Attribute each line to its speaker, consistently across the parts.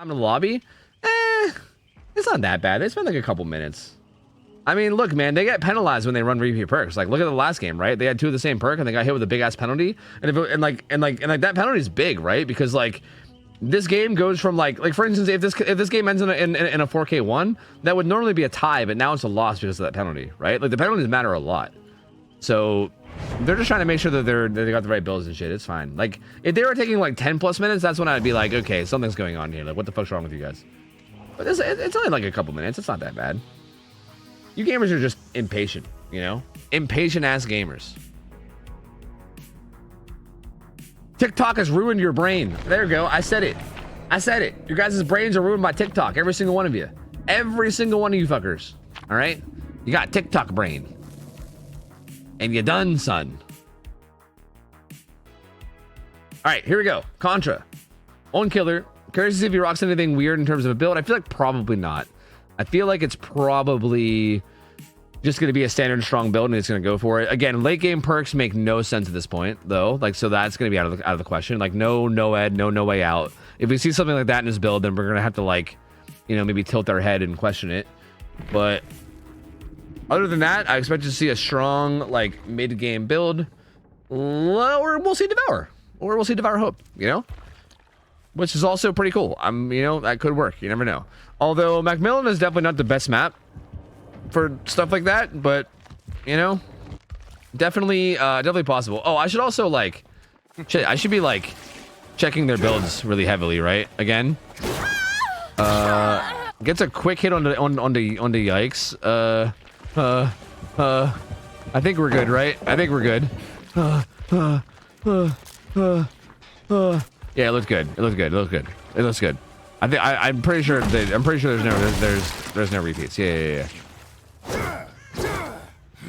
Speaker 1: I'm in the lobby. It's not that bad. They spend like a couple minutes. I mean, look, man, they get penalized when they run repeat perks. Like, look at the last game, right? They had 2 of the same perk and they got hit with a big ass penalty. And that penalty is big, right? Because like this game goes from like for instance, if this game ends in a 4K1, that would normally be a tie, but now it's a loss because of that penalty, right? Like the penalties matter a lot. So they're just trying to make sure that they got the right builds and shit. It's fine. Like if they were taking like 10+ minutes, that's when I'd be like, okay, something's going on here. Like, what the fuck's wrong with you guys? But it's only like a couple minutes. It's not that bad. You gamers are just impatient, you know? Impatient ass gamers. TikTok has ruined your brain. There you go. I said it. I said it. Your guys' brains are ruined by TikTok. Every single one of you. Every single one of you fuckers. All right? You got TikTok brain. And you done, son. All right, here we go. Contra. Own killer. Curious to see if he rocks anything weird in terms of a build. I feel like probably not. I feel like it's probably just going to be a standard strong build and it's going to go for it. Again, late game perks make no sense at this point, though. Like, so that's going to be out of the question. Like, no ed, no way out. If we see something like that in his build, then we're going to have to, like, you know, maybe tilt our head and question it. But other than that, I expect to see a strong, like, mid-game build. Or we'll see Devour. Or we'll see Devour Hope, you know? Which is also pretty cool. You know, that could work. You never know. Although Macmillan is definitely not the best map for stuff like that, but you know, definitely possible. Oh, I should also like, shit, I should be like checking their builds really heavily, right? Again, gets a quick hit on the yikes. I think we're good, right? I think we're good. Yeah, it looks good. It looks good. It looks good. It looks good. I'm pretty sure there's no repeats. Yeah.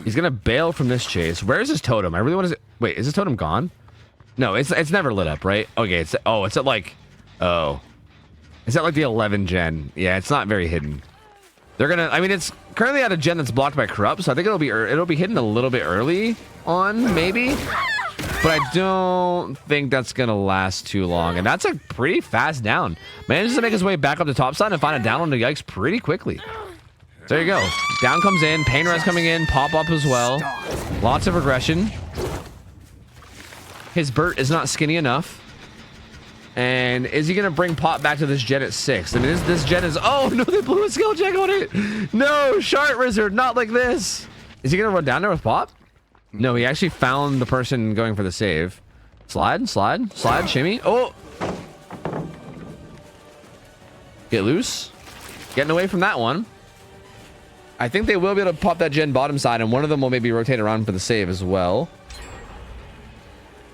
Speaker 1: He's gonna bail from this chase. Where's his totem? I really want to. Wait, is his totem gone? No, it's never lit up, right? Okay, it's at like, it's at like the 11 gen. Yeah, it's not very hidden. They're gonna. I mean, it's currently at a gen that's blocked by corrupt, so I think it'll be hidden a little bit early on, maybe. But I don't think that's going to last too long. And that's a pretty fast down. Manages to make his way back up the top side and find a down on the yikes pretty quickly. So there you go. Down comes in. Pain res coming in. Pop up as well. Lots of aggression. His Burt is not skinny enough. And is he going to bring Pop back to this gen at 6? I mean, this gen is... Oh, no, they blew a skill check on it. No, Shart Wizard, not like this. Is he going to run down there with Pop? No, he actually found the person going for the save. Slide, shimmy. Oh! Get loose. Getting away from that one. I think they will be able to pop that gen bottom side, and one of them will maybe rotate around for the save as well.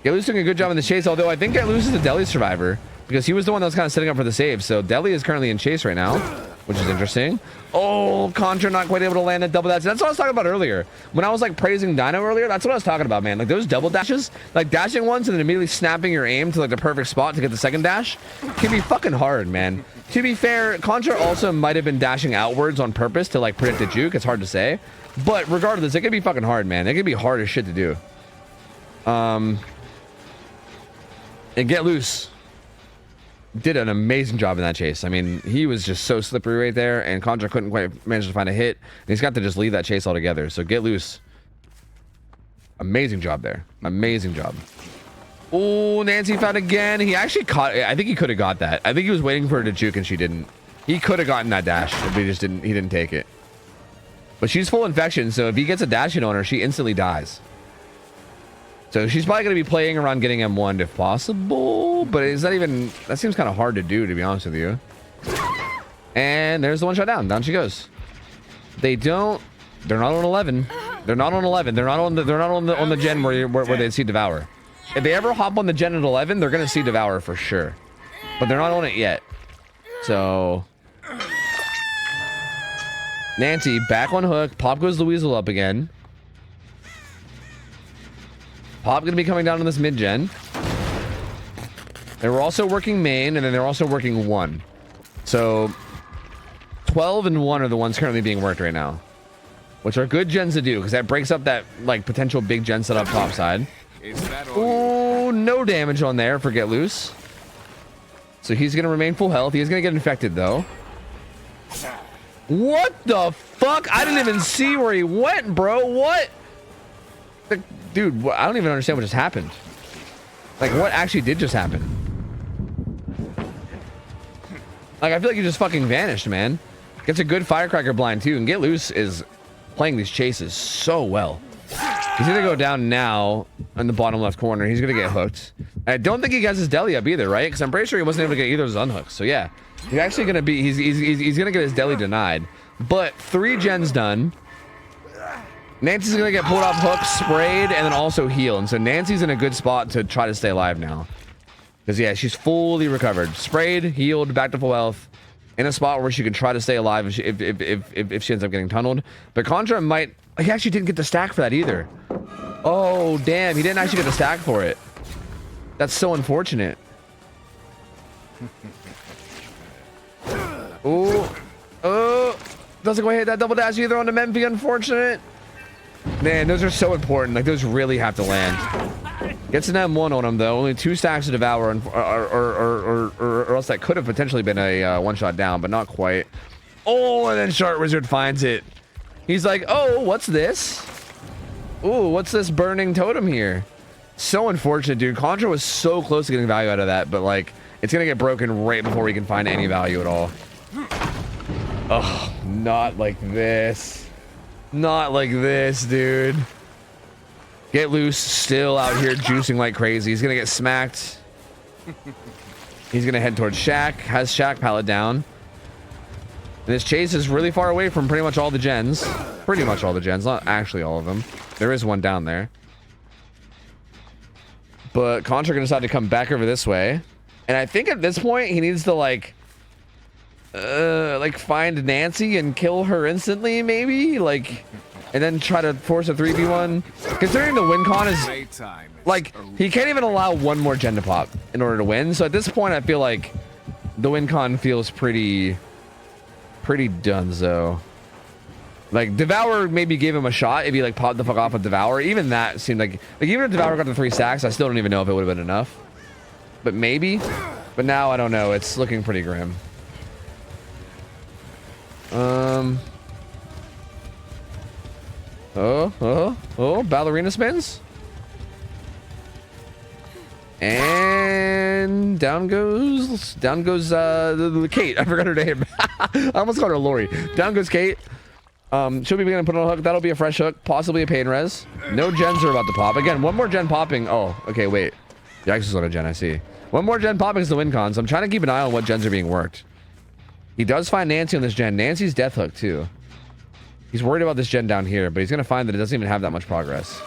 Speaker 1: Get loose doing a good job in the chase, although I think Get loose is the Deli survivor, because he was the one that was kind of setting up for the save. So Deli is currently in chase right now, which is interesting. Oh, Contra not quite able to land that double dash. That's what I was talking about earlier. When I was like praising Dino earlier, that's what I was talking about, man. Like those double dashes, like dashing once and then immediately snapping your aim to like the perfect spot to get the second dash can be fucking hard, man. To be fair, Contra also might have been dashing outwards on purpose to like predict the juke. It's hard to say. But regardless, it can be fucking hard, man. It can be hard as shit to do. And Get Loose did an amazing job in that chase. I mean, he was just so slippery right there, and Contra couldn't quite manage to find a hit. And he's got to just leave that chase altogether. So Get Loose, amazing job there. Amazing job. Oh, Nancy found again. He actually caught it. I think he could have got that. I think he was waiting for her to juke and she didn't. He could have gotten that dash if he just didn't. He didn't take it. But she's full infection, so if he gets a dash in on her, she instantly dies. So she's probably going to be playing around getting M1 if possible, but is that even... That seems kind of hard to do, to be honest with you. And there's the one shot down. Down she goes. They don't... They're not on 11. They're not on 11. They're not on the gen where they see Devour. If they ever hop on the gen at 11, they're going to see Devour for sure. But they're not on it yet. So... Nancy back on hook. Pop goes the Weasel up again. Pop going to be coming down on this mid-gen. They were also working main, and then they're also working 1. So, 12 and 1 are the ones currently being worked right now. Which are good gens to do, because that breaks up that, like, potential big gen setup top side. Oh, no damage on there for Get Loose. So he's gonna remain full health. He's gonna get infected though. What the fuck? I didn't even see where he went, bro. What? Dude, I don't even understand what just happened. Like, what actually did just happen? Like, I feel like he just fucking vanished, man. Gets a good firecracker blind too, and Get Loose is playing these chases so well. He's gonna go down now in the bottom left corner. He's gonna get hooked. I don't think he has his deli up either, right? Because I'm pretty sure he wasn't able to get either of his unhooks. So yeah, he's actually gonna be he's gonna get his deli denied. But 3 gens done. Nancy's gonna get pulled off hook, sprayed, and then also heal. And so Nancy's in a good spot to try to stay alive now. Because yeah, she's fully recovered, sprayed, healed, back to full health, in a spot where she can try to stay alive if she ends up getting tunneled. But Contra might. He actually didn't get the stack for that either. Oh damn, he didn't actually get the stack for it. That's so unfortunate. Oh, doesn't go hit that double dash either on the Memphis. Unfortunate. Man, those are so important. Like, those really have to land. Gets an M1 on him though. Only 2 stacks to devour, or else that could have potentially been a one-shot down, but not quite. Oh, and then Shark Wizard finds it. He's like, oh, what's this? Ooh, what's this burning totem here? So unfortunate, dude. Contra was so close to getting value out of that, but like, it's gonna get broken right before we can find any value at all. Oh, not like this. Not like this, dude. Get Loose still out here juicing like crazy. He's gonna get smacked. He's gonna head towards Shaq. Has Shaq pallet down. And this chase is really far away from pretty much all the gens. Pretty much all the gens, not actually all of them. There is one down there. But Contra gonna decide to come back over this way. And I think at this point he needs to like find Nancy and kill her instantly, maybe, like, and then try to force a 3v1. Considering the win con is like, he can't even allow one more gen to pop in order to win. So at this point, I feel like the win con feels pretty donezo. Like, Devour maybe gave him a shot if he like popped the fuck off with Devour. Even that seemed like even if Devour got the 3 stacks, I still don't even know if it would have been enough. But maybe. But now I don't know. It's looking pretty grim. Ballerina spins. And down goes the Kate. I forgot her name. I almost called her Lori. Down goes Kate. She'll be gonna put on a hook. That'll be a fresh hook, possibly a pain res. No gens are about to pop. Again, one more gen popping. Oh, okay, wait. The X is on a gen, I see. One more gen popping is the win con, so I'm trying to keep an eye on what gens are being worked. He does find Nancy on this gen. Nancy's death hook too. He's worried about this gen down here, but he's gonna find that it doesn't even have that much progress.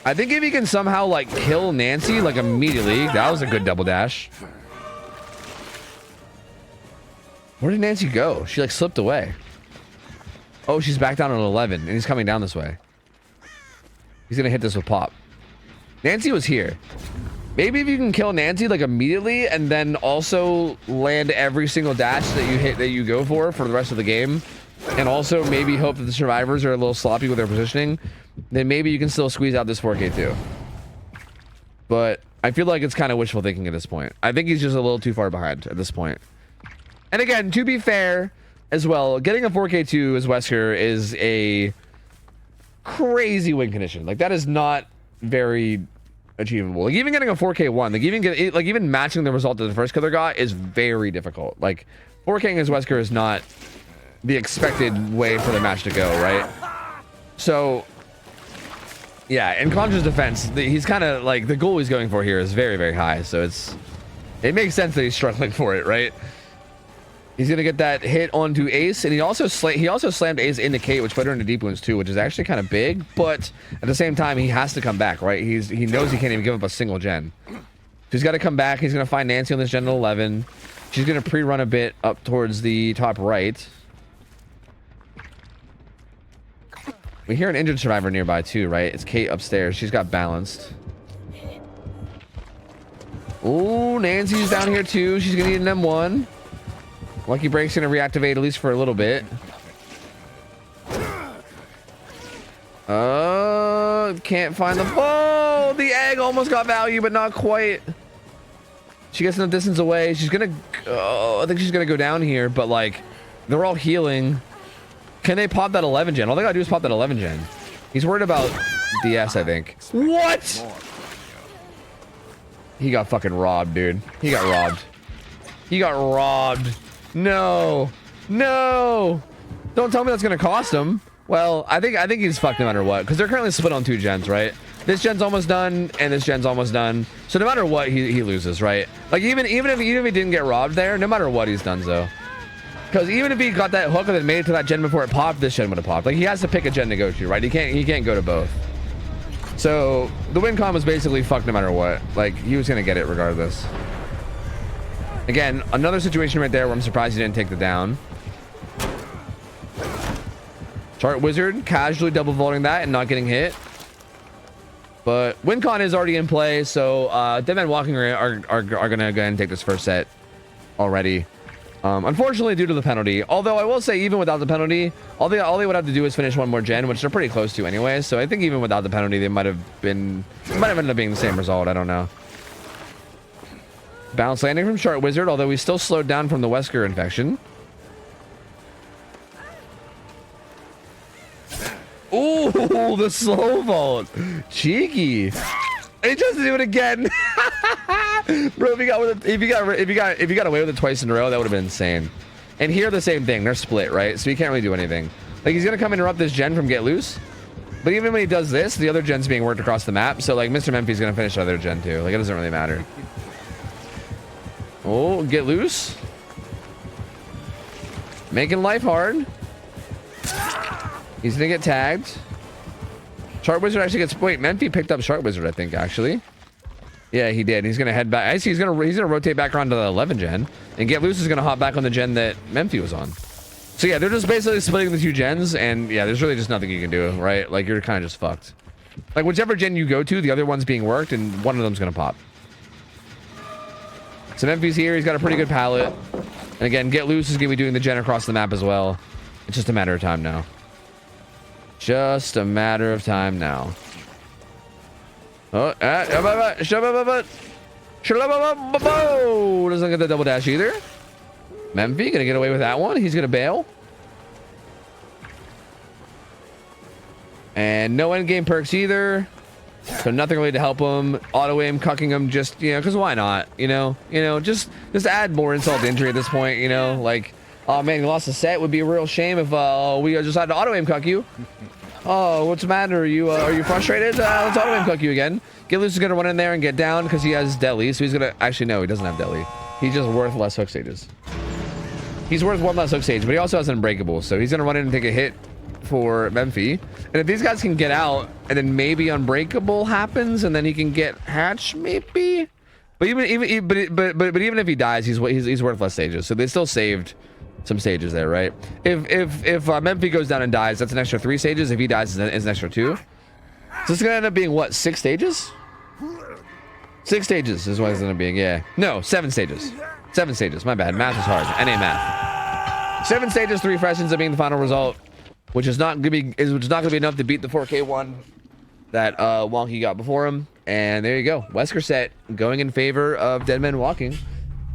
Speaker 1: I think if he can somehow like kill Nancy like immediately, that was a good double dash. Where did Nancy go? She like slipped away. Oh, she's back down on 11 and he's coming down this way. He's gonna hit this with pop. Nancy was here. Maybe if you can kill Nancy like immediately and then also land every single dash that you go for the rest of the game, and also maybe hope that the survivors are a little sloppy with their positioning, then maybe you can still squeeze out this 4K too. But I feel like it's kind of wishful thinking at this point. I think he's just a little too far behind at this point. And again, to be fair as well, getting a 4K2 as Wesker is a crazy win condition. Like, that is not very achievable. Like, even getting a 4K1, like even matching the result that the first killer got is very difficult. Like, 4King as Wesker is not the expected way for the match to go, right? So yeah, in Contra's defense, he's kind of like, the goal he's going for here is very, very high, so it makes sense that he's struggling for it, right? He's gonna get that hit onto Ace, and he also slammed Ace into Kate, which put her into deep wounds too, which is actually kind of big. But at the same time, he has to come back, right? He knows he can't even give up a single gen. So he's got to come back. He's gonna find Nancy on this gen at 11. She's gonna pre-run a bit up towards the top right. We hear an injured survivor nearby too, right? It's Kate upstairs. She's got balanced. Oh, Nancy's down here too. She's gonna need an M1. Lucky Break's gonna reactivate at least for a little bit. Can't find the... Oh, the egg almost got value, but not quite. She gets enough distance away. She's gonna, I think she's gonna go down here, but like, they're all healing. Can they pop that 11 gen? All they gotta do is pop that 11 gen. He's worried about DS, I think. What? He got fucking robbed, dude. He got robbed. He got robbed. No. No. Don't tell me that's gonna cost him. Well, I think he's fucked no matter what, because they're currently split on 2 gens, right? This gen's almost done, and this gen's almost done. So no matter what, he loses, right? Like even if he didn't get robbed there, no matter what, he's done so. Because even if he got that hook and then made it to that gen before it popped, this gen would have popped. Like he has to pick a gen to go to, right? He can't go to both. So the win con was basically fucked no matter what. Like he was gonna get it regardless. Again, another situation right there where I'm surprised he didn't take the down. Chart Wizard casually double vaulting that and not getting hit. But win con is already in play, so Deadman Walking are gonna go ahead and take this first set already. Unfortunately, due to the penalty. Although I will say, even without the penalty, all they would have to do is finish one more gen, which they're pretty close to anyway. So I think even without the penalty, it might have ended up being the same result. I don't know. Bounce landing from Chart Wizard, although we still slowed down from the Wesker infection. Ooh, the slow vault. Cheeky. He just do it again. Bro, if you got away with it twice in a row, that would have been insane. And here the same thing. They're split, right? So he can't really do anything. Like he's gonna come interrupt this gen from Get Loose. But even when he does this, the other gen's being worked across the map. So like Mr. Memphi's gonna finish the other gen too. Like it doesn't really matter. Oh, Get Loose. Making life hard. He's gonna get tagged. Chart Wizard actually gets... Wait, Memphi picked up Chart Wizard, I think, actually. Yeah, he did. He's gonna head back. I see he's gonna rotate back around to the 11 gen. And Get Loose is gonna hop back on the gen that Memphi was on. So yeah, they're just basically splitting the 2 gens. And yeah, there's really just nothing you can do, right? Like, you're kind of just fucked. Like, whichever gen you go to, the other one's being worked, and one of them's gonna pop. So Memphi's here. He's got a pretty good palette. And again, Get Loose is gonna be doing the gen across the map as well. It's just a matter of time now. Just a matter of time now. Oh, doesn't get the double dash either. Memphi gonna get away with that one. He's gonna bail. And no endgame perks either. So nothing really to help him. Auto aim, cucking him, just, you know, because why not? You know, just add more insult to injury at this point. You know, like, oh man, you lost a set. Would be a real shame if we just had to auto aim cuck you. Oh, what's the matter? Are you frustrated? Let's auto aim cuck you again. Get Loose is gonna run in there and get down because he has deli. So he's gonna actually no, he doesn't have deli. He's just worth less hook stages. He's worth 1 less hook stage, but he also has unbreakable. So he's gonna run in and take a hit for Memphi. And if these guys can get out, and then maybe unbreakable happens, and then he can get hatch maybe. But even if he dies, he's worth less stages. So they still saved some stages there, right? If Memphi goes down and dies, that's an extra 3 stages. If he dies, it's an extra 2. So it's gonna end up being what, 6 stages? 6 stages is what it's gonna be. Yeah, no, 7 stages. 7 stages. My bad. Math is hard. NA math. 7 stages, 3 fresh ends up being the final result, which is not gonna be enough to beat the 4K one that Wonky got before him. And there you go. Wesker set going in favor of Deadman Walking.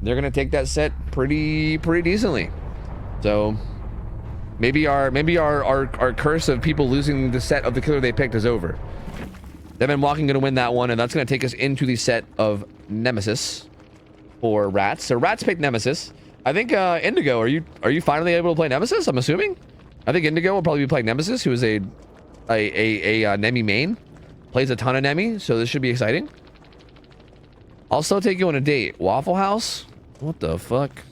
Speaker 1: They're gonna take that set pretty decently. So maybe our curse of people losing the set of the killer they picked is over. Deadman Walking gonna win that one, and that's gonna take us into the set of Nemesis for Rats. So Rats picked Nemesis. I think Indigo, are you finally able to play Nemesis? I'm assuming. I think Indigo will probably be playing Nemesis, who is a Nemi main. Plays a ton of Nemi, so this should be exciting. I'll still take you on a date. Waffle House? What the fuck?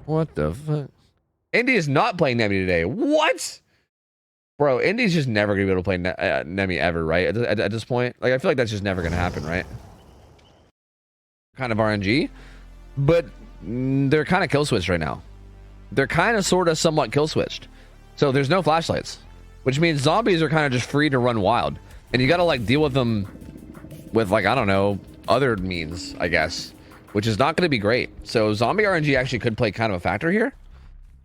Speaker 1: What the fuck? Indy is not playing Nemi today. What? Bro, Indy's just never gonna be able to play Nemi ever, right? At this point, like, I feel like that's just never gonna happen, right? Kind of RNG, but they're kind of kill switched right now. They're kind of sort of somewhat kill switched, so there's no flashlights, which means zombies are kind of just free to run wild, and you gotta like deal with them with, like, I don't know, other means, I guess, which is not going to be great. So zombie RNG actually could play kind of a factor here,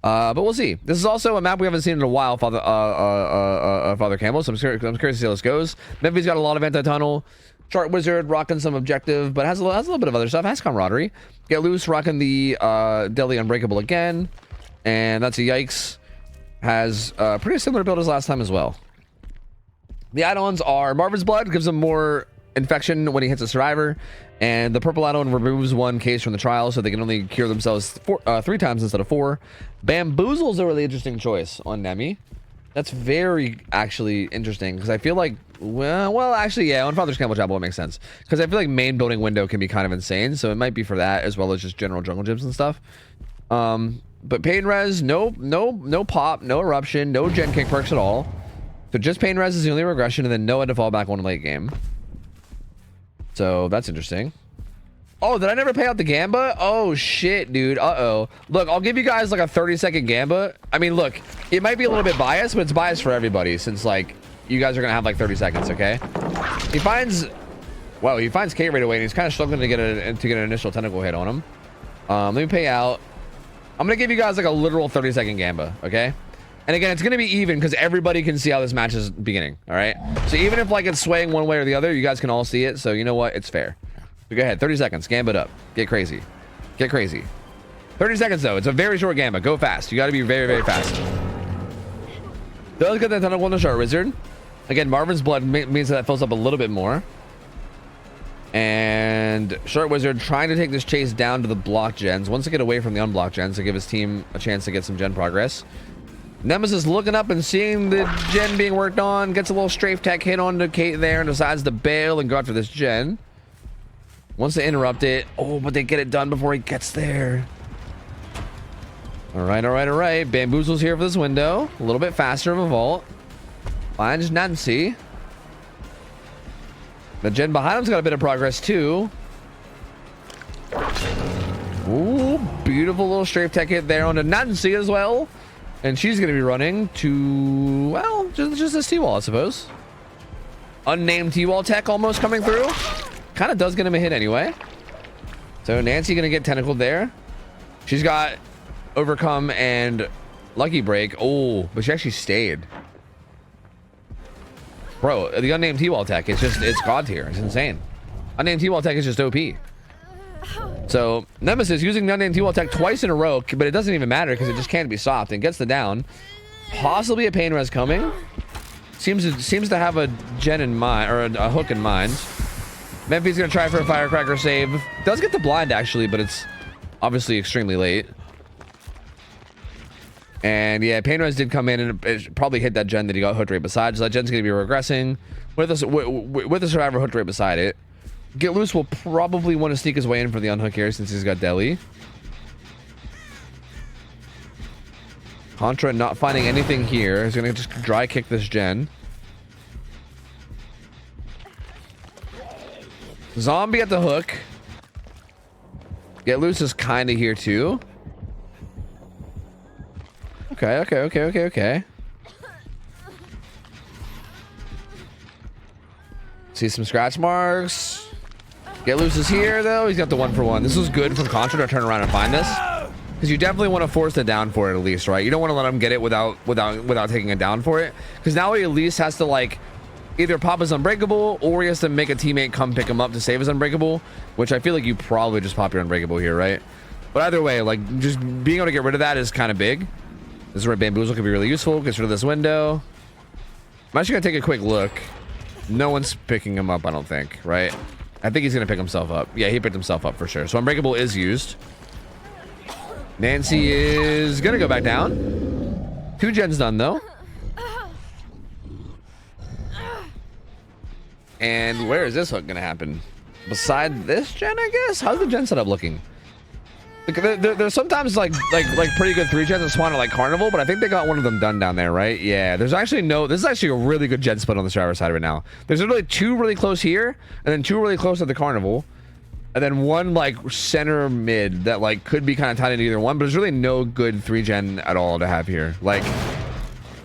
Speaker 1: but we'll see. This is also a map we haven't seen in a while, Father Campbell, so I'm curious to see how this goes. Memphi's got a lot of anti-tunnel. Chart Wizard rocking some objective, but has a little bit of other stuff. Has camaraderie. Get Loose rocking the Deadly Unbreakable again, and that's a yikes. Has a pretty similar build as last time as well. The add-ons are Marvin's Blood, gives him more infection when he hits a survivor, and the purple add-on removes one case from the trial, so they can only cure themselves 3 times instead of 4. Bamboozle's a really interesting choice on Nemi. That's very actually interesting, because I feel like, well, actually, yeah, on Father's Camel Chapel it makes sense, because I feel like main building window can be kind of insane, so it might be for that as well as just general jungle gyms and stuff. But pain res, no pop, no eruption, no gen kick perks at all. So just pain res is the only regression, and then no to fall back on late game. So that's interesting. Oh, did I never pay out the Gamba? Oh shit, dude. Uh-oh. Look, I'll give you guys like a 30-second Gamba. I mean, look, it might be a little bit biased, but it's biased for everybody, since like you guys are gonna have like 30 seconds, okay? He finds Kate right away, and he's kind of struggling to get an initial tentacle hit on him. Let me pay out. I'm gonna give you guys like a literal 30-second Gamba, okay? And again, it's gonna be even because everybody can see how this match is beginning, all right? So even if like it's swaying one way or the other, you guys can all see it. So you know what? It's fair. So go ahead, 30 seconds, Gamba it up. Get crazy. Get crazy. 30 seconds though. It's a very short Gamba. Go fast. You gotta be very, very fast. Does get that tentacle on the Chart Wizard. Again, Marvin's Blood means that fills up a little bit more. And Chart Wizard trying to take this chase down to the block gens. Wants to get away from the unblocked gens to give his team a chance to get some gen progress. Nemesis looking up and seeing the gen being worked on. Gets a little strafe tech hit onto Kate there and decides to bail and go after this gen. Wants to interrupt it. Oh, but they get it done before he gets there. All right, all right, all right. Bamboozle's here for this window. A little bit faster of a vault. Finds Nancy. The gen behind him's got a bit of progress too. Ooh, beautiful little strafe tech hit there onto Nancy as well. And she's going to be running to, well, just this T-wall, I suppose. Unnamed T-wall tech almost coming through. Kind of does get him a hit anyway. So Nancy going to get tentacled there. She's got Overcome and Lucky Break. Oh, but she actually stayed. Bro, the unnamed T-wall tech, it's god tier. It's insane. Unnamed T-wall tech is just OP. So Nemesis using the unnamed T-wall tech twice in a row, but it doesn't even matter because it just can't be stopped and gets the down. Possibly a pain res coming. Seems to have a gen in mind, or a hook in mind. Memphi's gonna try for a firecracker save. Does get the blind actually, but it's obviously extremely late. And yeah, pain res did come in and it probably hit that gen that he got hooked right beside. So that gen's gonna be regressing with the survivor hooked right beside it. Get Loose will probably want to sneak his way in for the unhook here since he's got Deli. Contra not finding anything here. He's gonna just dry kick this gen. Zombie at the hook. Get Loose is kind of here too. Okay. See some scratch marks. Get Loose is here though. He's got the 1-for-1. This was good from Contra to turn around and find this, because you definitely want to force it down for it at least, right? You don't want to let him get it without taking it down for it, because now he at least has to like either pop his Unbreakable or he has to make a teammate come pick him up to save his Unbreakable, which I feel like you probably just pop your Unbreakable here, right? But either way, like just being able to get rid of that is kind of big. This is where Bamboozle could be really useful. Gets rid of this window. I'm actually gonna take a quick look. No one's picking him up, I don't think, right? I think he's gonna pick himself up. Yeah, he picked himself up for sure. So Unbreakable is used. Nancy is gonna go back down. 2 gens done though. And where is this hook gonna happen? Beside this gen, I guess? How's the gen setup looking? There's sometimes like pretty good 3 gens that spawn at like Carnival, but I think they got one of them done down there, right? Yeah, there's actually this is actually a really good gen split on the driver's side right now. There's literally 2 really close here, and then 2 really close at the Carnival, and then 1 like center mid that like could be kind of tied into either one, but there's really no good 3 gen at all to have here. Like,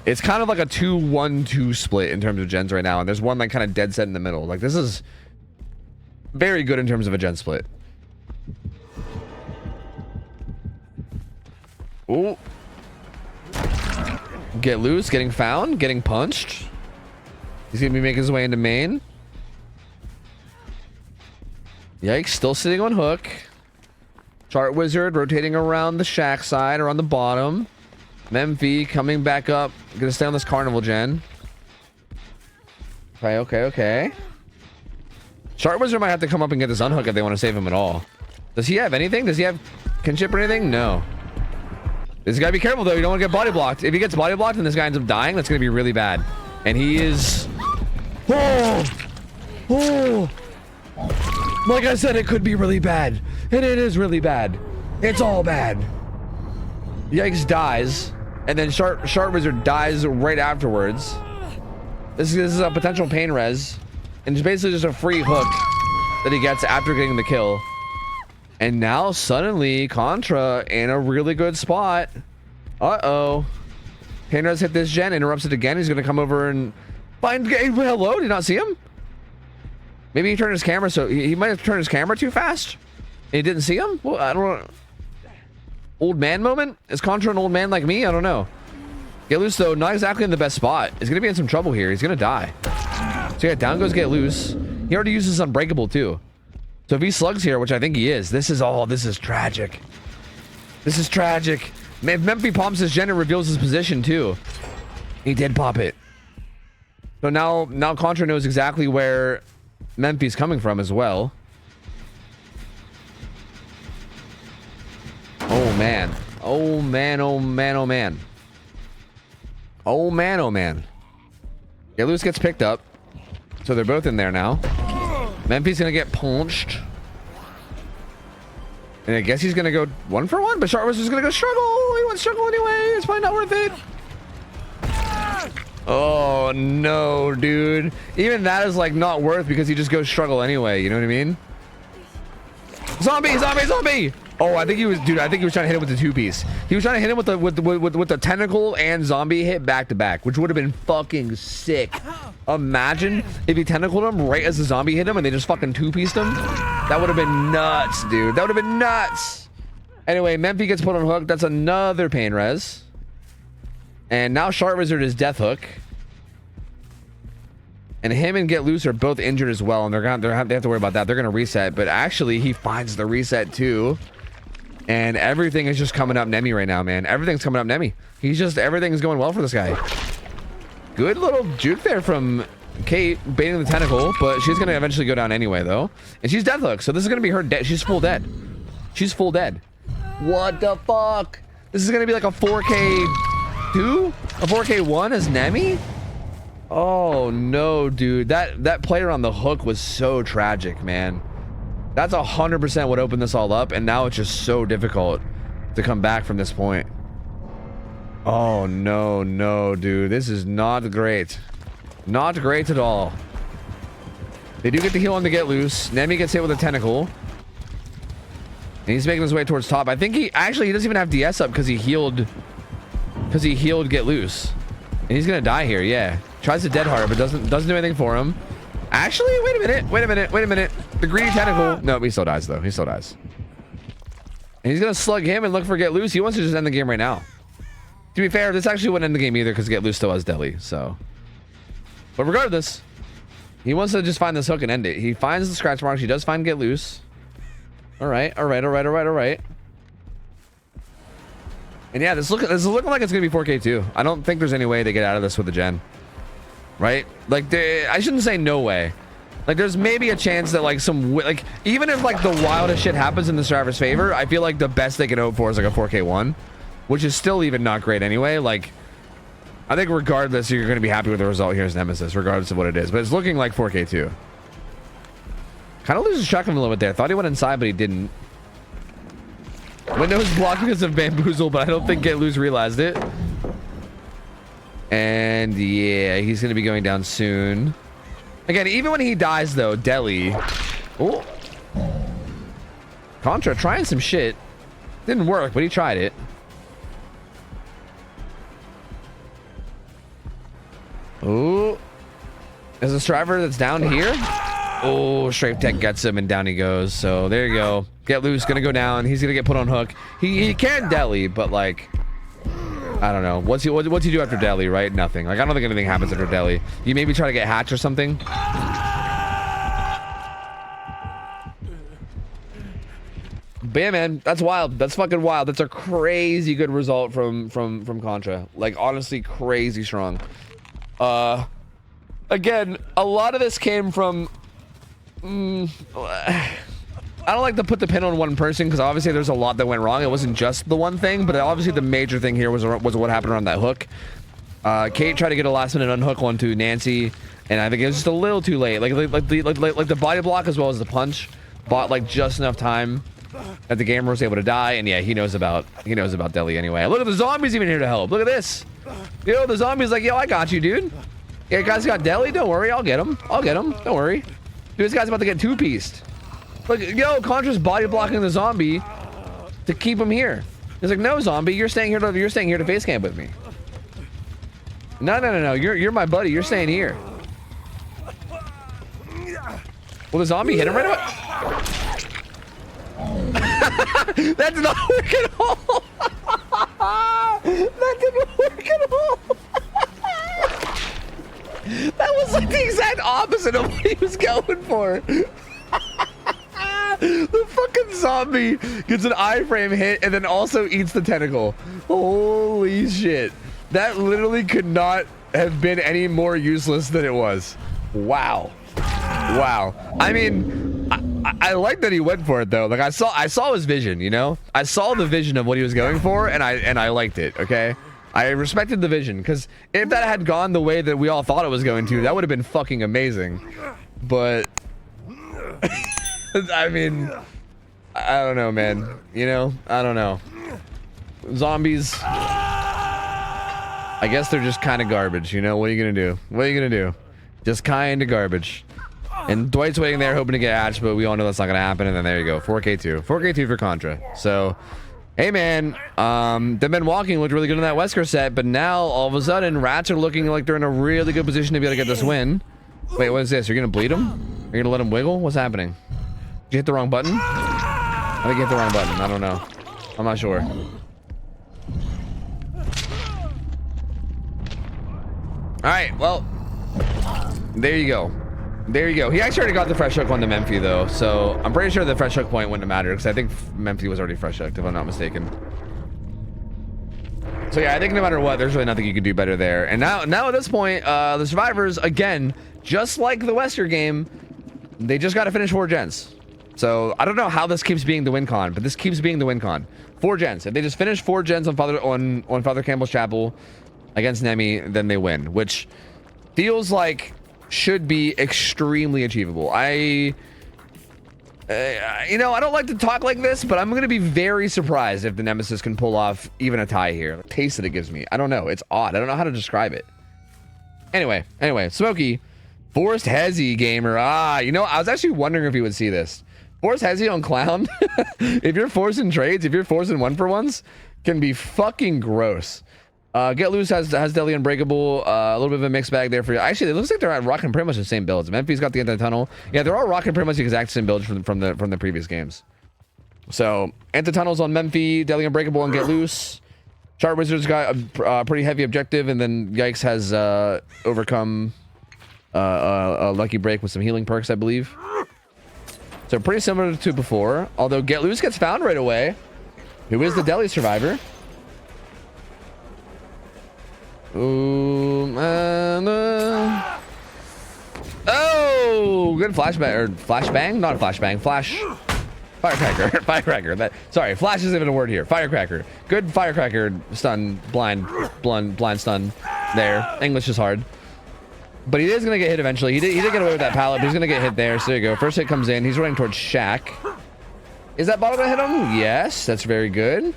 Speaker 1: it's kind of like a 2-1-2 split in terms of gens right now, and there's 1 like kind of dead set in the middle. Like, this is very good in terms of a gen split. Ooh. Get Loose, getting found, getting punched. He's gonna be making his way into main. Yikes, still sitting on hook. Chart wizard rotating around the shack side or on the bottom. Memphi coming back up. Gonna stay on this carnival gen. Okay. Chart wizard might have to come up and get this unhook if they want to save him at all. Does he have anything? Does he have kinship or anything? No. This gotta be careful though. You don't want to get body blocked. If he gets body blocked and this guy ends up dying, that's gonna be really bad. And he is. Oh. Like I said, it could be really bad. And it is really bad. It's all bad. Yikes dies. And then Sharp Wizard dies right afterwards. This is a potential pain res. And it's basically just a free hook that he gets after getting the kill. And now suddenly Contra in a really good spot. Uh-oh. Pain res hit this gen, interrupts it again. He's going to come over and find... Hello? Did you not see him? Maybe he turned his camera, so he might have turned his camera too fast. And he didn't see him? Well, I don't know. Old man moment? Is Contra an old man like me? I don't know. Get Loose, though, not exactly in the best spot. He's going to be in some trouble here. He's going to die. So yeah, down goes Get Loose. He already uses Unbreakable, too. So if he slugs here, which I think he is, this is tragic. This is tragic. If Memphi pops his gen, it reveals his position, too. He did pop it. So now Contra knows exactly where Memphi's coming from as well. Oh man. Oh man, oh man, oh man. Oh man, oh man. Get Loose gets picked up. So they're both in there now. Memphi's gonna get punched. And I guess he's gonna go 1-for-1, but Sharp is gonna go struggle. He wants struggle anyway. It's probably not worth it. Oh no, dude. Even that is like not worth because he just goes struggle anyway. You know what I mean? Zombie, zombie, zombie! Oh, I think he was trying to hit him with the two-piece. He was trying to hit him with the tentacle and zombie hit back to back, which would have been fucking sick. Imagine if he tentacled him right as the zombie hit him and they just fucking two-pieced him. That would have been nuts, dude. That would have been nuts. Anyway, Memphi gets put on hook. That's another pain res. And now Sharp Wizard is Death Hook. And him and Get Loose are both injured as well. And they have to worry about that. They're going to reset. But actually, he finds the reset too. And everything is just coming up Nemi right now, man. Everything's coming up Nemi. Everything is going well for this guy. Good little juke there from Kate, baiting the tentacle. But she's going to eventually go down anyway, though. And she's Death Hook. So this is going to be her dead. She's full dead. She's full dead. What the fuck? This is going to be like a 4K2? A 4K1 as Nemi? Oh no, dude. That player on the hook was so tragic, man. That's 100% what opened this all up, and now it's just so difficult to come back from this point. Oh no, dude. This is not great. Not great at all. They do get the heal on the Get Loose. Nemi gets hit with a tentacle. And he's making his way towards top. I think he doesn't even have DS up because he healed Get Loose. And he's gonna die here, yeah. Tries to dead hard, but doesn't do anything for him. Actually, wait a minute. The greedy tentacle. No, he still dies though. He still dies. And he's gonna slug him and look for Get Loose. He wants to just end the game right now. To be fair, this actually wouldn't end the game either because Get Loose still has deli. So, but regardless, he wants to just find this hook and end it. He finds the scratch marks. He does find Get Loose. All right. And yeah, this is looking like it's gonna be 4K too. I don't think there's any way they get out of this with the gen. Right? Like, I shouldn't say no way. Like, there's maybe a chance that, like, even if, like, the wildest shit happens in the driver's favor, I feel like the best they can hope for is, like, a 4K1, which is still even not great anyway. Like, I think regardless, you're going to be happy with the result here as Nemesis, regardless of what it is. But it's looking like 4K2. Kind of loses track of him a little bit there. Thought he went inside, but he didn't. Windows blocked because of Bamboozle, but I don't think Get Loose realized it. And yeah, he's going to be going down soon. Again, even when he dies, though, Deli. Oh. Contra trying some shit. Didn't work, but he tried it. Oh. There's a striver that's down here. Oh, Strafe Tech gets him, and down he goes. So there you go. Get Loose, going to go down. He's going to get put on hook. He can Deli, but like... I don't know. What's he do after Deli, right? Nothing. Like, I don't think anything happens after Deli. You maybe try to get Hatch or something. But yeah, man, that's wild. That's fucking wild. That's a crazy good result from Contra. Like, honestly, crazy strong. Again, a lot of this came from... I don't like to put the pin on one person because obviously there's a lot that went wrong. It wasn't just the one thing, but obviously the major thing here was what happened around that hook. Kate tried to get a last minute unhook onto Nancy, and I think it was just a little too late. Like the body block as well as the punch bought like just enough time that the gamer was able to die. And yeah, he knows about Deli anyway. Look at the zombies even here to help. Look at this. Yo, the zombie's like, yo, I got you, dude. Yeah, guys got Deli. Don't worry, I'll get him. Don't worry. Dude, this guy's about to get two-pieced. Look, yo, Contra's body blocking the zombie to keep him here. He's like, no, zombie, you're staying here to face camp with me. No. You're my buddy. You're staying here. Will the zombie hit him right away? That did not work at all. That didn't work at all. That was like the exact opposite of what he was going for. The fucking zombie gets an iframe hit and then also eats the tentacle. Holy shit. That literally could not have been any more useless than it was. Wow. Wow. I mean, I like that he went for it though. Like I saw his vision, you know? I saw the vision of what he was going for and I liked it, okay? I respected the vision because if that had gone the way that we all thought it was going to, that would have been fucking amazing. But I mean, I don't know, man. You know, I don't know. Zombies, I guess they're just kind of garbage, you know? What are you gonna do? What are you gonna do? Just kind of garbage. And Dwight's waiting there hoping to get hatched, but we all know that's not gonna happen. And then there you go, 4K2. 4K2 for Contra. So, hey man, they've been walking, looked really good in that Wesker set, but now all of a sudden Rats are looking like they're in a really good position to be able to get this win. Wait, what is this? You're gonna bleed him? You're gonna let him wiggle? What's happening? Did you hit the wrong button? I think you hit the wrong button. I don't know. I'm not sure. Alright, well, there you go. There you go. He actually already got the fresh hook on the Memphi though, so I'm pretty sure the fresh hook point wouldn't have mattered because I think Memphi was already fresh hooked if I'm not mistaken. So yeah, I think no matter what, there's really nothing you can do better there. And now at this point, the survivors, again, just like the Wesker game, they just got to finish 4 gens. So I don't know how this keeps being the win con, but this keeps being the win con. 4 gens. If they just finish 4 gens on Father Campbell's Chapel against Nemi, then they win, which feels like should be extremely achievable. You know, I don't like to talk like this, but I'm gonna be very surprised if the Nemesis can pull off even a tie here. The taste that it gives me, I don't know, it's odd. I don't know how to describe it. Anyway, Smokey, Forced Hezzy gamer. You know, I was actually wondering if he would see this. Forced Hezzy on Clown. If you're forcing trades, if you're forcing 1-for-1s, can be fucking gross. Get Loose has Deli Unbreakable, a little bit of a mixed bag there for you. Actually, it looks like they're rocking pretty much the same builds. Memphi's got the Anti-Tunnel. Yeah, they're all rocking pretty much the exact same builds from the previous games. So, Anti-Tunnel's on Memphi, Deli Unbreakable on Get Loose. Chart Wizard's got a pretty heavy objective, and then Yikes has overcome a Lucky Break with some healing perks, I believe. So, pretty similar to before. Although Get Loose gets found right away. Who is the Deli survivor? Oh, good flashbang, or flashbang? Not a flashbang, flash. Firecracker, firecracker. Sorry, flash isn't even a word here. Firecracker. Good firecracker stun, blind stun there. English is hard. But he is going to get hit eventually. He did get away with that pallet, but he's going to get hit there. So there you go. First hit comes in. He's running towards Shaq. Is that bottle going to hit him? Yes, that's very good.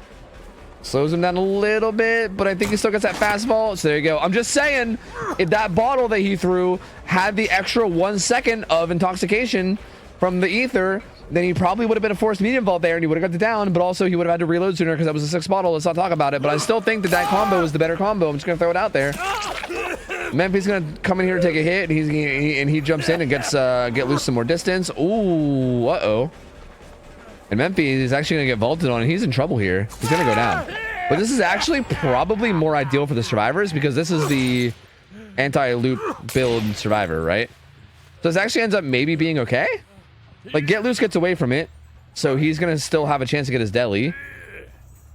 Speaker 1: Slows him down a little bit, but I think he still gets that fastball. So there you go. I'm just saying, if that bottle that he threw had the extra 1 second of intoxication from the ether, then he probably would have been a forced medium vault there and he would have got the down, but also he would have had to reload sooner because that was a 6 bottle. Let's not talk about it, but I still think that combo is the better combo. I'm just going to throw it out there. Memphi's going to come in here to take a hit, and he jumps in and gets get loose some more distance. Ooh, uh-oh. And Memphi is actually going to get vaulted on, and he's in trouble here. He's going to go down. But this is actually probably more ideal for the survivors because this is the anti-loop build survivor, right? So this actually ends up maybe being okay. Like, Get Loose gets away from it. So he's going to still have a chance to get his deli.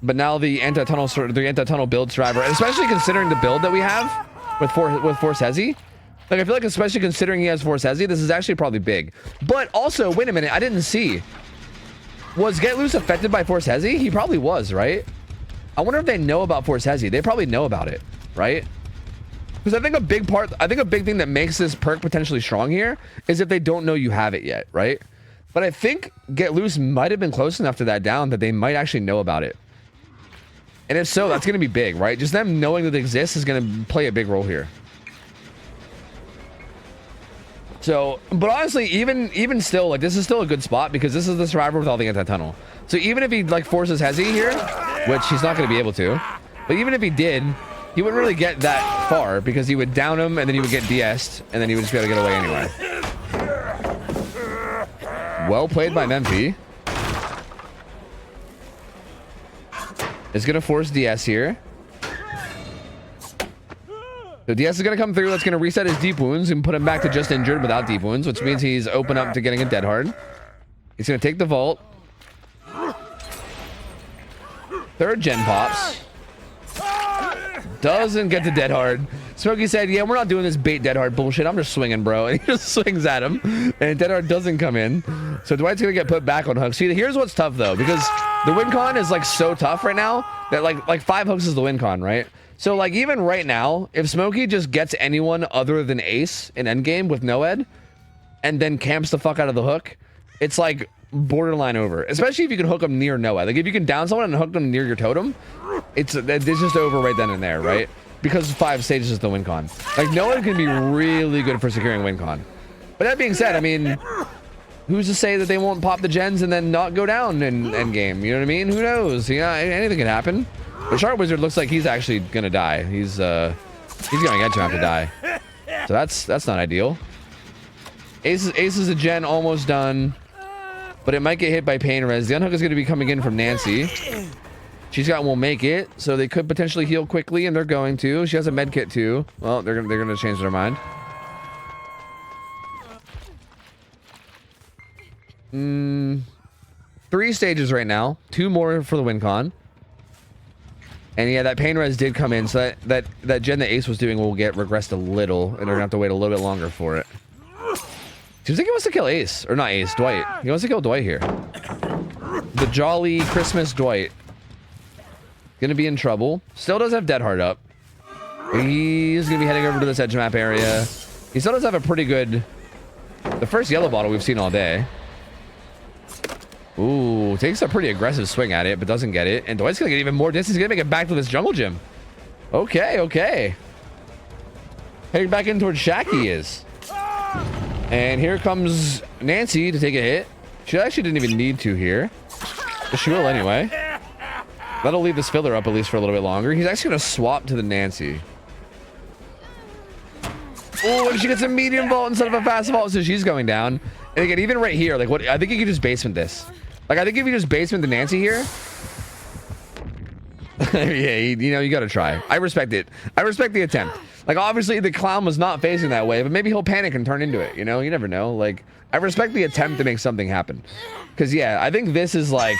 Speaker 1: But now the anti-tunnel build survivor, and especially considering the build that we have with Force Hezi. Like, I feel like especially considering he has Force Hezi, this is actually probably big. But also, wait a minute, I didn't see. Was Get Loose affected by Force Hezi? He probably was, right? I wonder if they know about Force Hezi. They probably know about it, right? Because I think a big thing that makes this perk potentially strong here is if they don't know you have it yet, right? But I think Get Loose might have been close enough to that down that they might actually know about it. And if so, that's going to be big, right? Just them knowing that it exists is going to play a big role here. So, but honestly, even still, like, this is still a good spot because this is the survivor with all the anti-tunnel. So even if he, like, forces Hezi here, which he's not going to be able to, but even if he did, he wouldn't really get that far because he would down him and then he would get DS'd and then he would just be able to get away anyway. Well played by Memphi. Is going to force DS here. So DS is going to come through. That's going to reset his deep wounds and put him back to just injured without deep wounds, which means he's open up to getting a dead hard. He's going to take the vault. Third gen pops. Doesn't get the dead hard. Smokey said, yeah, we're not doing this bait dead hard bullshit. I'm just swinging, bro. And he just swings at him. And dead hard doesn't come in. So Dwight's going to get put back on hooks. See, here's what's tough, though. Because the win con is, like, so tough right now that, like 5 hooks is the win con, right? So, like, even right now, if Smokey just gets anyone other than Ace in endgame with no ed and then camps the fuck out of the hook, it's, like, borderline over. Especially if you can hook them near no ed. Like, if you can down someone and hook them near your totem, it's just over right then and there, right? Because 5 stages is the win con. Like, no ed can be really good for securing win con. But that being said, I mean, who's to say that they won't pop the gens and then not go down in endgame? You know what I mean? Who knows? Yeah, anything can happen. The Shark Wizard looks like he's actually gonna die. He's gonna get to have to die. So that's not ideal. Ace is a gen almost done, but it might get hit by Pain Res. The unhook is gonna be coming in from Nancy. She's got will make it, so they could potentially heal quickly, and they're going to. She has a med kit too. Well, they're gonna change their mind. 3 stages right now. 2 more for the win con. And yeah, that Pain Res did come in, so that gen that Ace was doing will get regressed a little, and they're gonna have to wait a little bit longer for it. Seems like he wants to kill Ace, or not Ace, Dwight. He wants to kill Dwight here. The jolly Christmas Dwight. Gonna be in trouble. Still does have Dead Hard up. He's gonna be heading over to this edge map area. He still does have a pretty good... The first yellow bottle we've seen all day. Ooh, takes a pretty aggressive swing at it, but doesn't get it. And Dwight's gonna get even more distance. He's gonna make it back to this jungle gym. Okay, okay. Heading back in towards Shaq he is. And here comes Nancy to take a hit. She actually didn't even need to here. But she will anyway. That'll leave this filler up at least for a little bit longer. He's actually gonna swap to the Nancy. Oh, and she gets a medium vault instead of a fast vault, so she's going down. And again, even right here, like, what I think you could just basement this. Like, I think if you just basement the Nancy here, yeah, you know, you gotta try. I respect it. I respect the attempt. Like, obviously, the clown was not facing that way, but maybe he'll panic and turn into it. You know, you never know. Like, I respect the attempt to make something happen. Because yeah, I think this is like,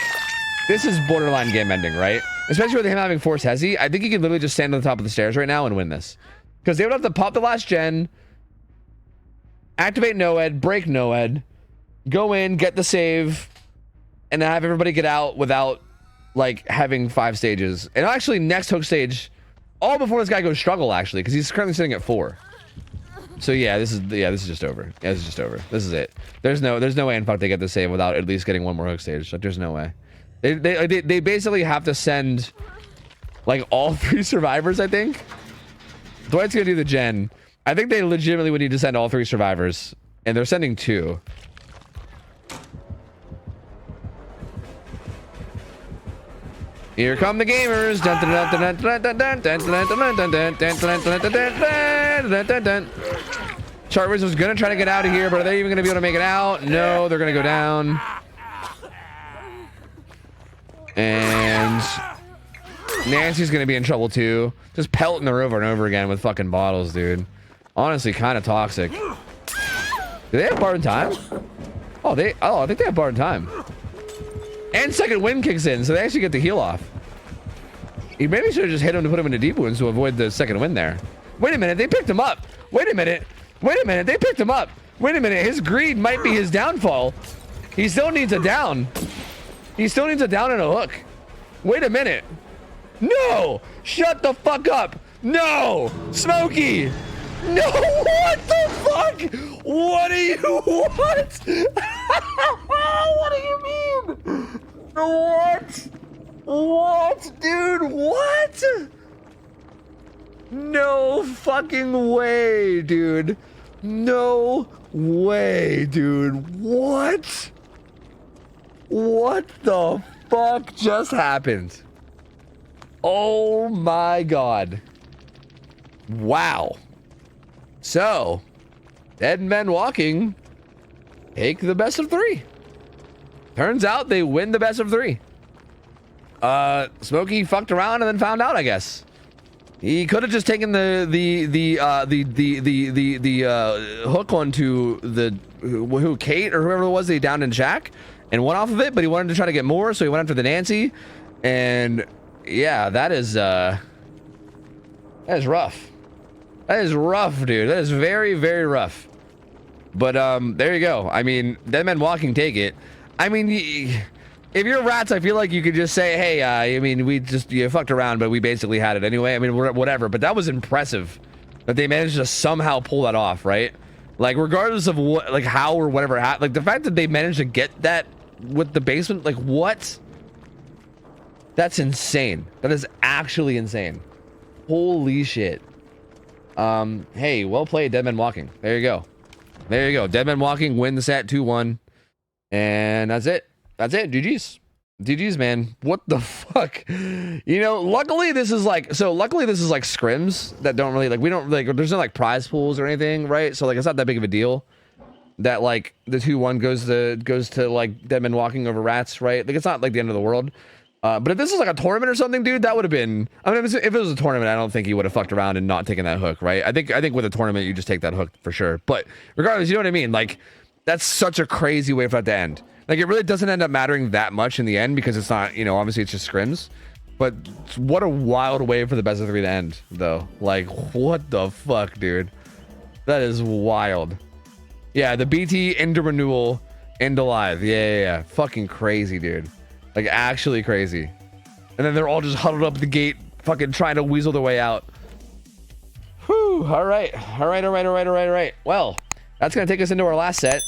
Speaker 1: this is borderline game ending, right? Especially with him having Force Hezi. I think he could literally just stand on the top of the stairs right now and win this. Because they would have to pop the last gen, activate Noed, break Noed, go in, get the save, and have everybody get out without, like, having 5 stages. And actually, next hook stage, all before this guy goes struggle, actually, because he's currently sitting at 4. So yeah, this is just over. Yeah, this is just over. This is it. There's no way in fuck they get the save without at least getting 1 more hook stage. Like, there's no way. They basically have to send, like, all 3 survivors, I think. Dwight's gonna do the gen. I think they legitimately would need to send all 3 survivors, and they're sending 2. Here come the gamers. Chartwizard was gonna try to get out of here, but are they even gonna be able to make it out? No, they're gonna go down. And Nancy's gonna be in trouble too. Just pelting her over and over again with fucking bottles, dude. Honestly, kind of toxic. Do they have bar in time? Oh, I think they have bar in time. And second wind kicks in, so they actually get the heal off. He maybe should have just hit him to put him into deep wounds to avoid the second wind there. Wait a minute, they picked him up. Wait a minute, they picked him up. Wait a minute, his greed might be his downfall. He still needs a down. He still needs a down and a hook. Wait a minute. No, shut the fuck up. No, Smokey. No, what the fuck? What do you, what? What do you mean? What? What, dude, what? No fucking way, dude. No way, dude. What? What the fuck just happened? Oh my god. Wow. So, Dead Men Walking take the best of 3. Turns out they win the best of 3. Smokey fucked around and then found out, I guess. He could have just taken the hook onto the Kate or whoever it was they downed in Jack and went off of it, but he wanted to try to get more, so he went after the Nancy. And yeah, that is rough. That is rough, dude. That is very, very rough. But there you go. I mean, Dead Men Walking, take it. I mean, if you're rats, I feel like you could just say, hey, I mean, you fucked around, but we basically had it anyway. I mean, whatever. But that was impressive that they managed to somehow pull that off, right? Like, regardless of what, like, how or whatever happened, like the fact that they managed to get that with the basement, like, what? That's insane. That is actually insane. Holy shit. Hey, well played, Dead Men Walking. There you go. There you go. Dead Men Walking win the set 2-1. And that's it. That's it. GG's. GG's, man. What the fuck? You know, luckily this is like scrims that don't really, like, we don't, like, there's no, like, prize pools or anything, right? So, like, it's not that big of a deal that, like, the 2-1 goes to, like, Dead Men Walking over rats, right? Like, it's not, like, the end of the world. But if this is like a tournament or something, dude, that would have been, I mean, if it was a tournament, I don't think he would have fucked around and not taken that hook, right? I think with a tournament, you just take that hook for sure. But regardless, you know what I mean? Like, that's such a crazy way for that to end. Like, it really doesn't end up mattering that much in the end because it's not, you know, obviously it's just scrims. But what a wild way for the best of 3 to end, though. Like, what the fuck, dude? That is wild. Yeah, the BT into renewal, end alive. Yeah. Fucking crazy, dude. Like, actually crazy. And then they're all just huddled up at the gate, fucking trying to weasel their way out. Whew. All right. Well, that's going to take us into our last set.